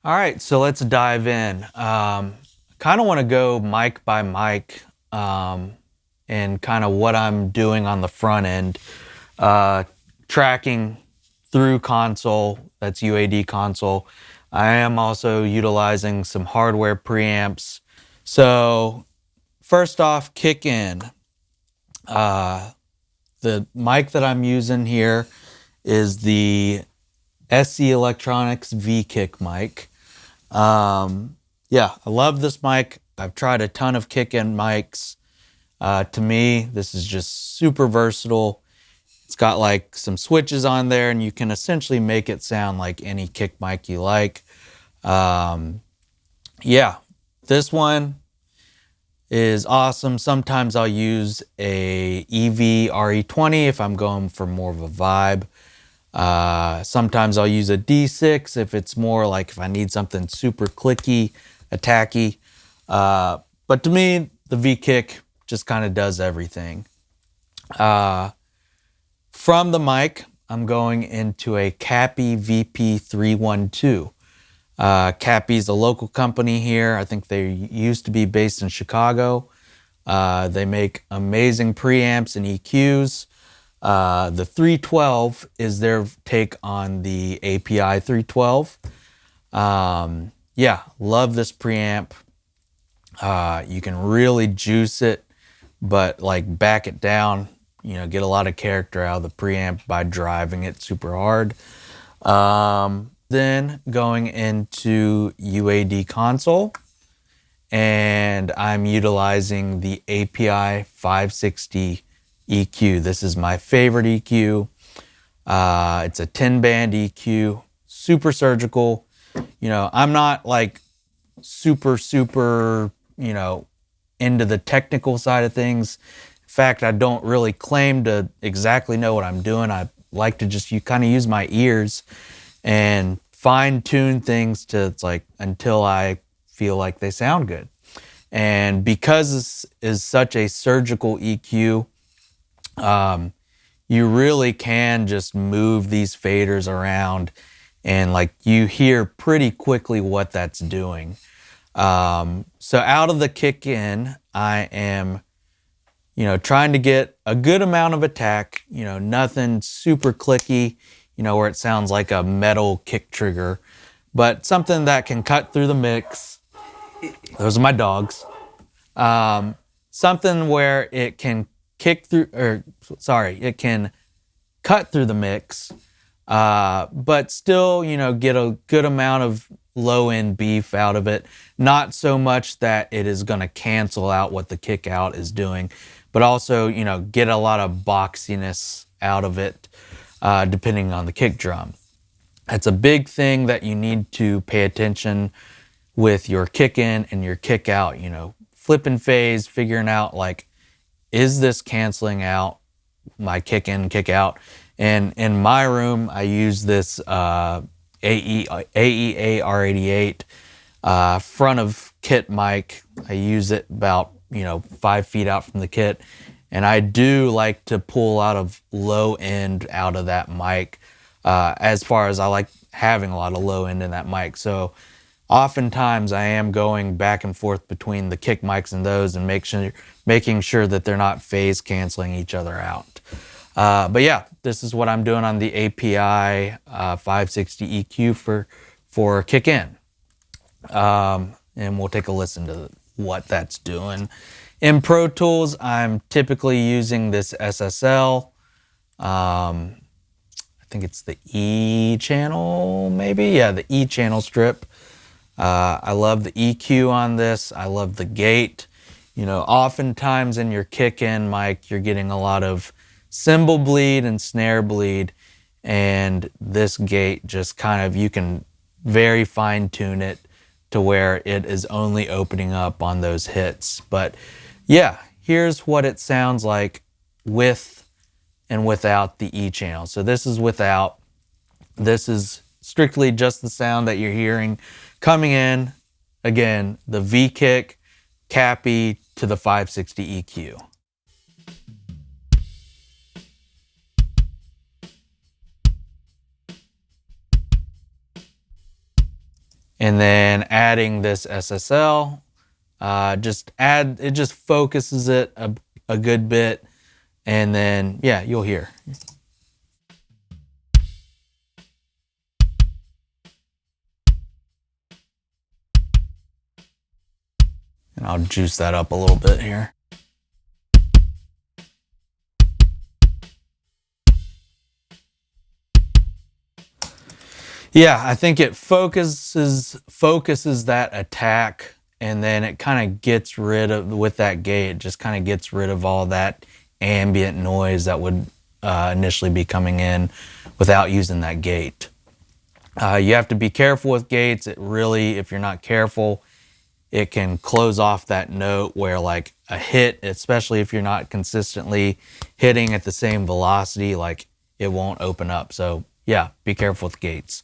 All right, so let's dive in. Kind of want to go mic by mic and kind of what I'm doing on the front end. Tracking through console, that's UAD console. I am also utilizing some hardware preamps. So first off, kick in. The mic that I'm using here is the SC Electronics V-Kick mic. Yeah, I love this mic. I've tried a ton of kick-in mics. To me, this is just super versatile. It's got like some switches on there, and you can essentially make it sound like any kick mic you like. Yeah, this one is awesome. Sometimes I'll use a EV RE20 if I'm going for more of a vibe. Sometimes I'll use a D6 if it's more like if I need something super clicky, attacky. But to me, the V-Kick just kind of does everything. From the mic, I'm going into a Cappy VP312. Cappy's a local company here. I think they used to be based in Chicago. They make amazing preamps and EQs. The 312 is their take on the API 312. Yeah, love this preamp. You can really juice it, but like back it down, get a lot of character out of the preamp by driving it super hard. Then going into UAD console, and I'm utilizing the API 560 EQ. This is my favorite EQ. It's a 10-band EQ, super surgical. I'm not like super, into the technical side of things. In fact, I don't really claim to exactly know what I'm doing. I like to just kind of use my ears and fine tune things to until I feel like they sound good. And because this is such a surgical EQ, you really can just move these faders around and you hear pretty quickly what that's doing. So out of the kick in, I am, trying to get a good amount of attack, nothing super clicky, where it sounds like a metal kick trigger, but something that can cut through the mix. Those are my dogs. Something where it can it can cut through the mix, but still, get a good amount of low end beef out of it. Not so much that it is going to cancel out what the kick out is doing, but also, get a lot of boxiness out of it, depending on the kick drum. That's a big thing that you need to pay attention with your kick in and your kick out, flipping phase, figuring out is this canceling out my kick in, kick out? And in my room, I use this AEA R88 front of kit mic. I use it about 5 feet out from the kit, and I do like to pull out of low end out of that mic. As far as I like having a lot of low end in that mic, so oftentimes I am going back and forth between the kick mics and those, and making sure that they're not phase canceling each other out. But yeah, this is what I'm doing on the API 560 EQ for kick in. And we'll take a listen to what that's doing. In Pro Tools, I'm typically using this SSL. I think it's the E channel, maybe? Yeah, the E channel strip. I love the EQ on this. I love the gate. Oftentimes in your kick-in mic, you're getting a lot of cymbal bleed and snare bleed, and this gate just you can very fine tune it to where it is only opening up on those hits. But yeah, here's what it sounds like with and without the E channel. So this is without. This is strictly just the sound that you're hearing coming in. Again, the V-Kick, Cappy to the 560 EQ. And then adding this SSL, it just focuses it a good bit. And then, yeah, you'll hear. And I'll juice that up a little bit here. Yeah, I think it focuses that attack, and then it kind of gets rid of, with that gate, it just kind of gets rid of all that ambient noise that would initially be coming in without using that gate. You have to be careful with gates. It really, if you're not careful, it can close off that note where like a hit, especially if you're not consistently hitting at the same velocity, like it won't open up. So yeah, be careful with gates.